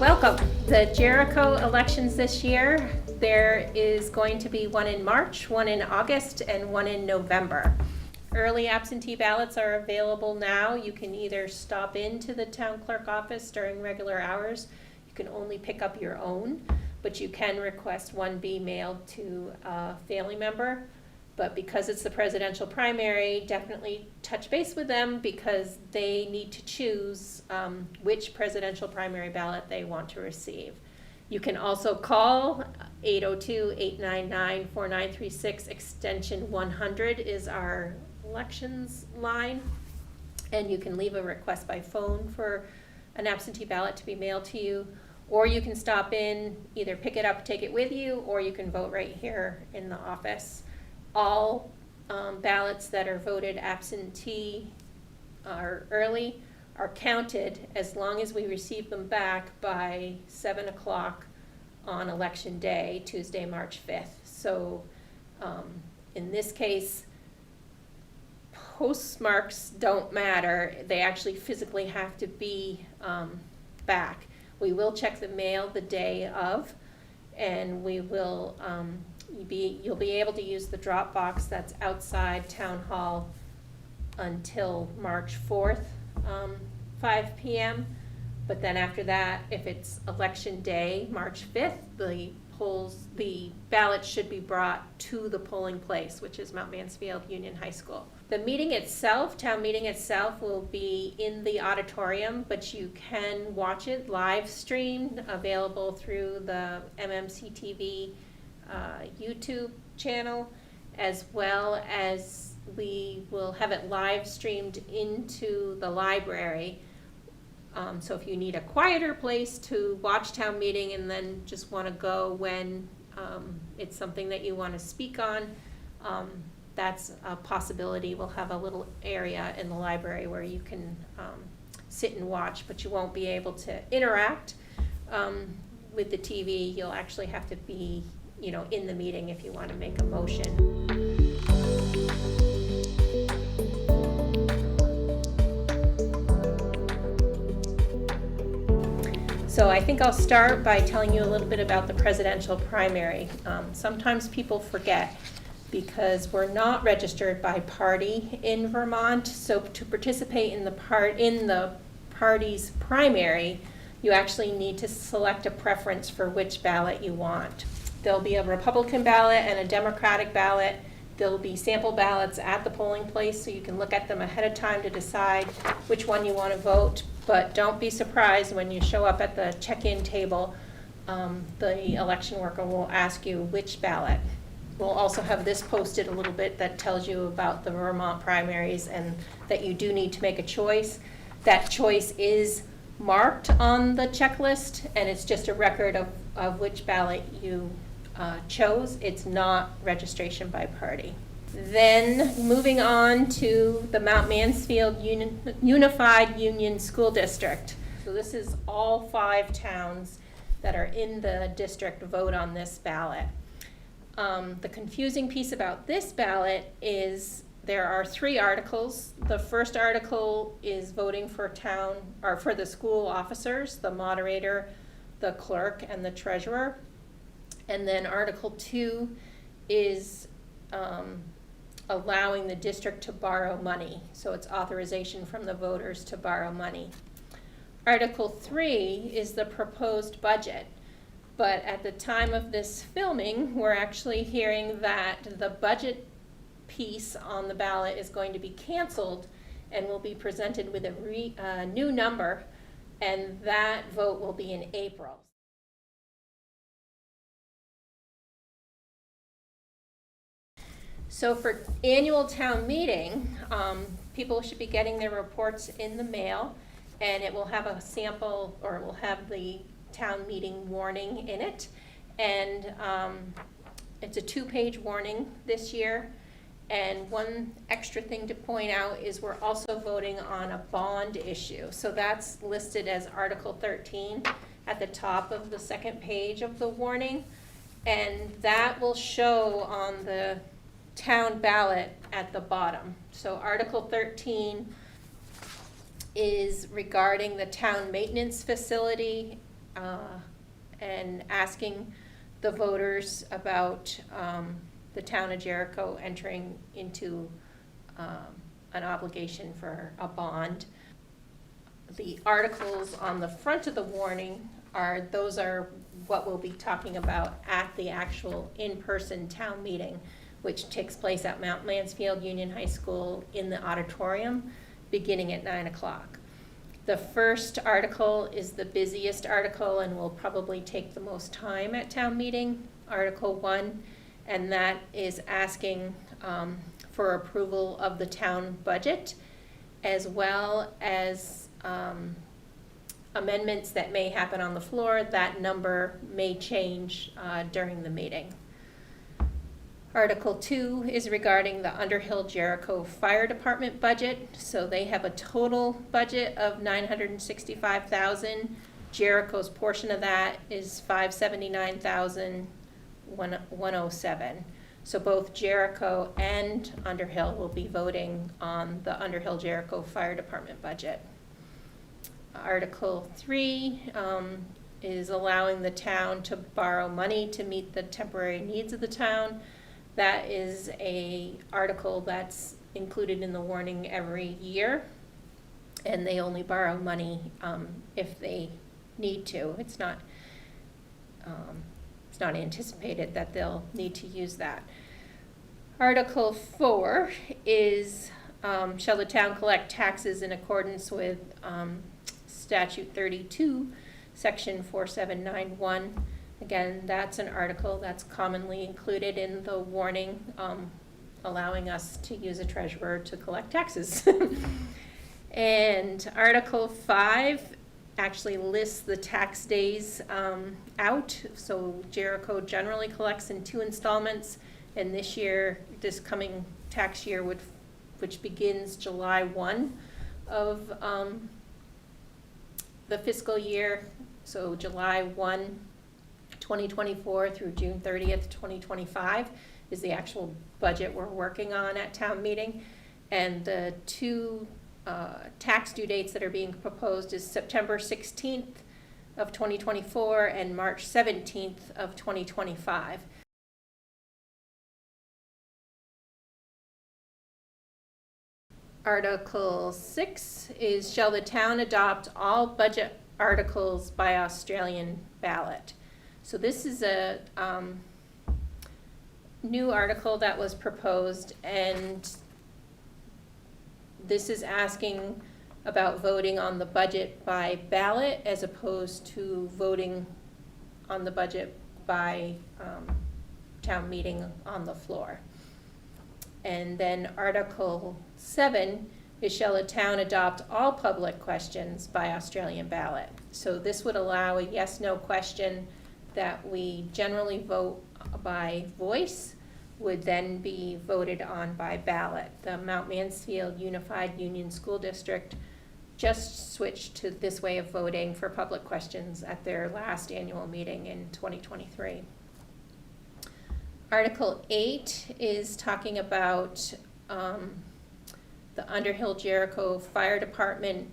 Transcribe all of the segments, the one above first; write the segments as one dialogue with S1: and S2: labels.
S1: Welcome. The Jericho elections this year, there is going to be one in March, one in August, and one in November. Early absentee ballots are available now. You can either stop into the town clerk office during regular hours. You can only pick up your own, but you can request one be mailed to a family member. But because it's the presidential primary, definitely touch base with them because they need to choose which presidential primary ballot they want to receive. You can also call 802-899-4936, extension 100 is our elections line. And you can leave a request by phone for an absentee ballot to be mailed to you. Or you can stop in, either pick it up, take it with you, or you can vote right here in the office. All ballots that are voted absentee or early are counted as long as we receive them back by 7 o'clock on election day, Tuesday, March 5th. So in this case, postmarks don't matter. They actually physically have to be back. We will check the mail the day of, and we will you'll be able to use the drop box that's outside Town Hall until March 4th, 5 p.m. But then after that, if it's election day, March 5th, the ballots should be brought to the polling place, which is Mount Mansfield Union High School. The meeting itself, town meeting itself, will be in the auditorium, but you can watch it live streamed, available through the MMCTV YouTube channel, as well as we will have it live streamed into the library. So if you need a quieter place to watch town meeting and then just want to go when it's something that you want to speak on, that's a possibility. We'll have a little area in the library where you can sit and watch, but you won't be able to interact with the TV. You'll actually have to be in the meeting if you want to make a motion. So I think I'll start by telling you a little bit about the presidential primary. Sometimes people forget because we're not registered by party in Vermont. So to participate in the party's primary, you actually need to select a preference for which ballot you want. There'll be a Republican ballot and a Democratic ballot. There'll be sample ballots at the polling place, so you can look at them ahead of time to decide which one you want to vote. But don't be surprised when you show up at the check-in table, the election worker will ask you which ballot. We'll also have this posted a little bit that tells you about the Vermont primaries and that you do need to make a choice. That choice is marked on the checklist, and it's just a record of which ballot you chose. It's not registration by party. Then moving on to the Mount Mansfield Unified Union School District. So this is all 5 towns that are in the district vote on this ballot. The confusing piece about this ballot is there are 3 articles. The first article is voting for the school officers, the moderator, the clerk, and the treasurer. And then Article 2 is allowing the district to borrow money. So it's authorization from the voters to borrow money. Article 3 is the proposed budget. But at the time of this filming, we're actually hearing that the budget piece on the ballot is going to be canceled and will be presented with a new number, and that vote will be in April. So for annual town meeting, people should be getting their reports in the mail, and it will have a sample, or it will have the town meeting warning in it. And it's a 2-page warning this year. And one extra thing to point out is we're also voting on a bond issue. So that's listed as Article 13 at the top of the second page of the warning. And that will show on the town ballot at the bottom. So Article 13 is regarding the town maintenance facility and asking the voters about the town of Jericho entering into an obligation for a bond. The articles on the front of the warning those are what we'll be talking about at the actual in-person town meeting, which takes place at Mount Mansfield Union High School in the auditorium, beginning at 9 o'clock. The first article is the busiest article and will probably take the most time at town meeting, Article 1, and that is asking for approval of the town budget, as well as amendments that may happen on the floor. That number may change during the meeting. Article 2 is regarding the Underhill Jericho Fire Department budget. So they have a total budget of $965,000. Jericho's portion of that is $579,107. So both Jericho and Underhill will be voting on the Underhill Jericho Fire Department budget. Article 3 is allowing the town to borrow money to meet the temporary needs of the town. That is a article that's included in the warning every year, and they only borrow money if they need to. It's not anticipated that they'll need to use that. Article 4 is shall the town collect taxes in accordance with Statute 32, Section 4791. Again, that's an article that's commonly included in the warning, allowing us to use a treasurer to collect taxes. And Article 5 actually lists the tax days out. So Jericho generally collects in 2 installments, and this coming tax year, which begins July 1 of the fiscal year, so July 1, 2024 through June 30th, 2025 is the actual budget we're working on at town meeting. And the 2 tax due dates that are being proposed is September 16th of 2024 and March 17th of 2025. Article 6 is shall the town adopt all budget articles by Australian ballot. So this is a new article that was proposed, and this is asking about voting on the budget by ballot as opposed to voting on the budget by town meeting on the floor. And then Article 7 is shall the town adopt all public questions by Australian ballot. So this would allow a yes/no question that we generally vote by voice would then be voted on by ballot. The Mount Mansfield Unified Union School District just switched to this way of voting for public questions at their last annual meeting in 2023. Article 8 is talking about the Underhill Jericho Fire Department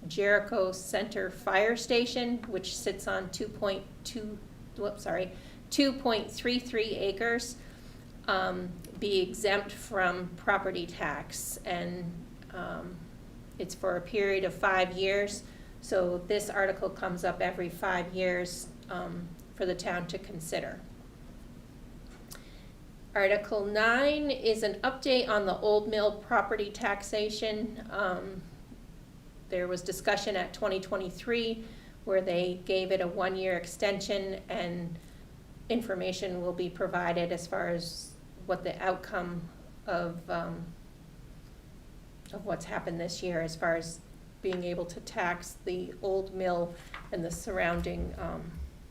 S1: Jericho Center Fire Station, which sits on 2.33 acres, be exempt from property tax, and it's for a period of 5 years. So this article comes up every 5 years for the town to consider. Article 9 is an update on the Old Mill property taxation. There was discussion at 2023 where they gave it a 1-year extension, and information will be provided as far as what the outcome of what's happened this year as far as being able to tax the Old Mill and the surrounding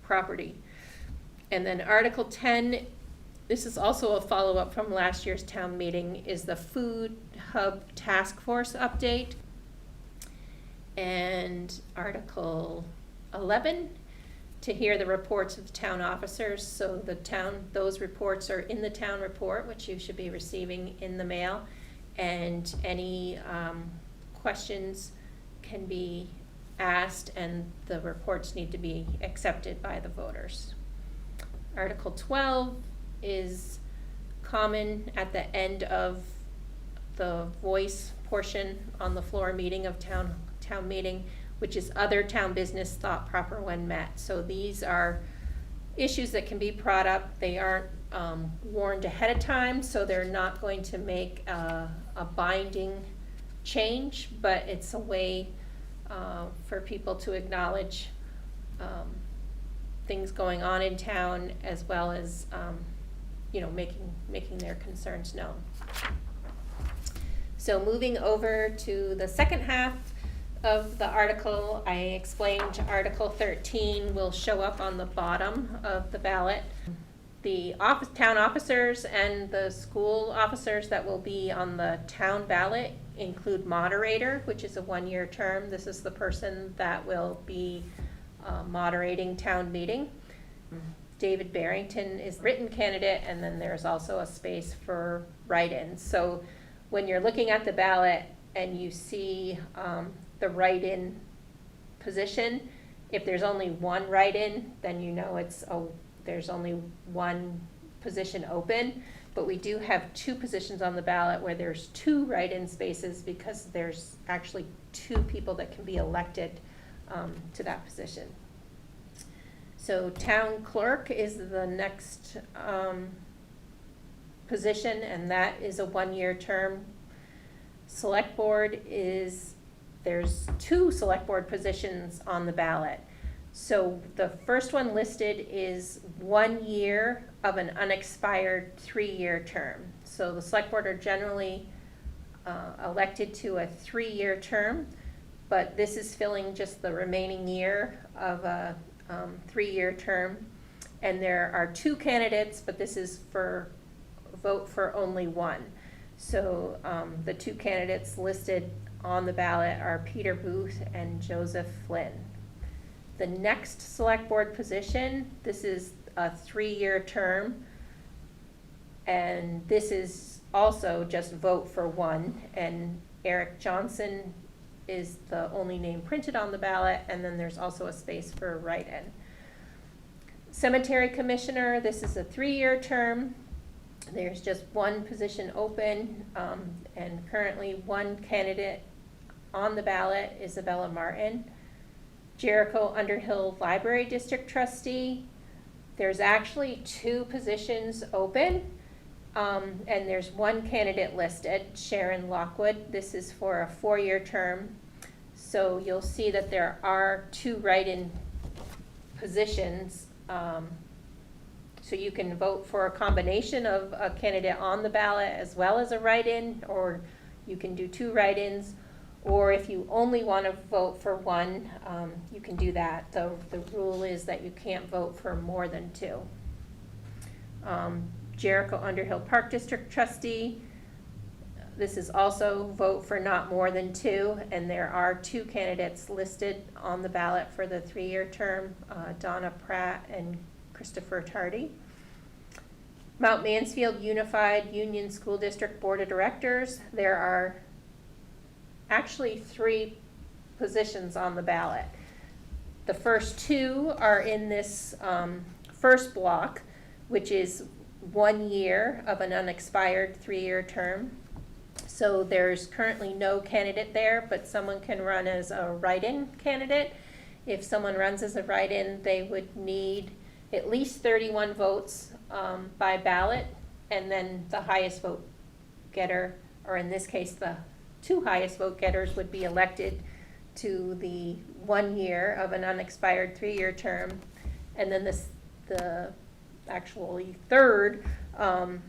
S1: property. And then Article 10, this is also a follow-up from last year's town meeting, is the Food Hub Task Force update. And Article 11, to hear the reports of the town officers. So those reports are in the town report, which you should be receiving in the mail. And any questions can be asked, and the reports need to be accepted by the voters. Article 12 is common at the end of the voice portion on the floor meeting of town meeting, which is other town business thought proper when met. So these are issues that can be brought up. They aren't warned ahead of time, so they're not going to make a binding change, but it's a way for people to acknowledge things going on in town, as well as making their concerns known. So moving over to the second half of the article, I explained Article 13 will show up on the bottom of the ballot. The town officers and the school officers that will be on the town ballot include moderator, which is a 1-year term. This is the person that will be moderating town meeting. David Barrington is written candidate, and then there's also a space for write-ins. So when you're looking at the ballot and you see the write-in position, if there's only one write-in, then you know there's only one position open. But we do have 2 positions on the ballot where there's 2 write-in spaces, because there's actually 2 people that can be elected to that position. So town clerk is the next position, and that is a 1-year term. Select board there's 2 select board positions on the ballot. So the first one listed is 1 year of an unexpired 3-year term. So the select board are generally elected to a 3-year term, but this is filling just the remaining year of a 3-year term. And there are 2 candidates, but this is for vote for only 1. So the 2 candidates listed on the ballot are Peter Booth and Joseph Flynn. The next select board position, this is a 3-year term, and this is also just vote for 1, and Eric Johnson is the only name printed on the ballot, and then there's also a space for write-in. Cemetery commissioner, this is a 3-year term. There's just 1 position open, and currently 1 candidate on the ballot, Isabella Martin. Jericho Underhill Library District trustee, there's actually 2 positions open, and there's 1 candidate listed, Sharon Lockwood. This is for a 4-year term. So you'll see that there are 2 write-in positions. So you can vote for a combination of a candidate on the ballot as well as a write-in, or you can do 2 write-ins, or if you only want to vote for 1, you can do that. The rule is that you can't vote for more than 2. Jericho Underhill Park District trustee, this is also vote for not more than 2, and there are 2 candidates listed on the ballot for the 3-year term, Donna Pratt and Christopher Tardy. Mount Mansfield Unified Union School District Board of Directors, there are actually 3 positions on the ballot. The first 2 are in this first block, which is 1 year of an unexpired 3-year term. So there's currently no candidate there, but someone can run as a write-in candidate. If someone runs as a write-in, they would need at least 31 votes by ballot, and then the highest vote getter, or in this case the 2 highest vote getters, would be elected to the 1 year of an unexpired 3-year term. And then the actually third Mount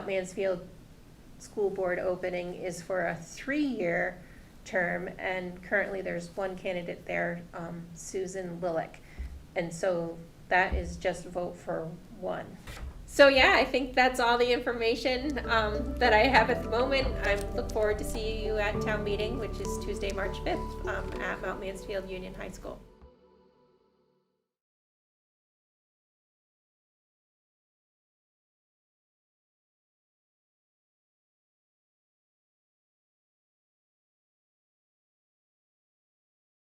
S1: Mansfield School Board opening is for a 3-year term, and currently there's 1 candidate there, Susan Lillick. And so that is just vote for 1. So yeah, I think that's all the information that I have at the moment. I look forward to seeing you at town meeting, which is Tuesday, March 5th at Mount Mansfield Union High School.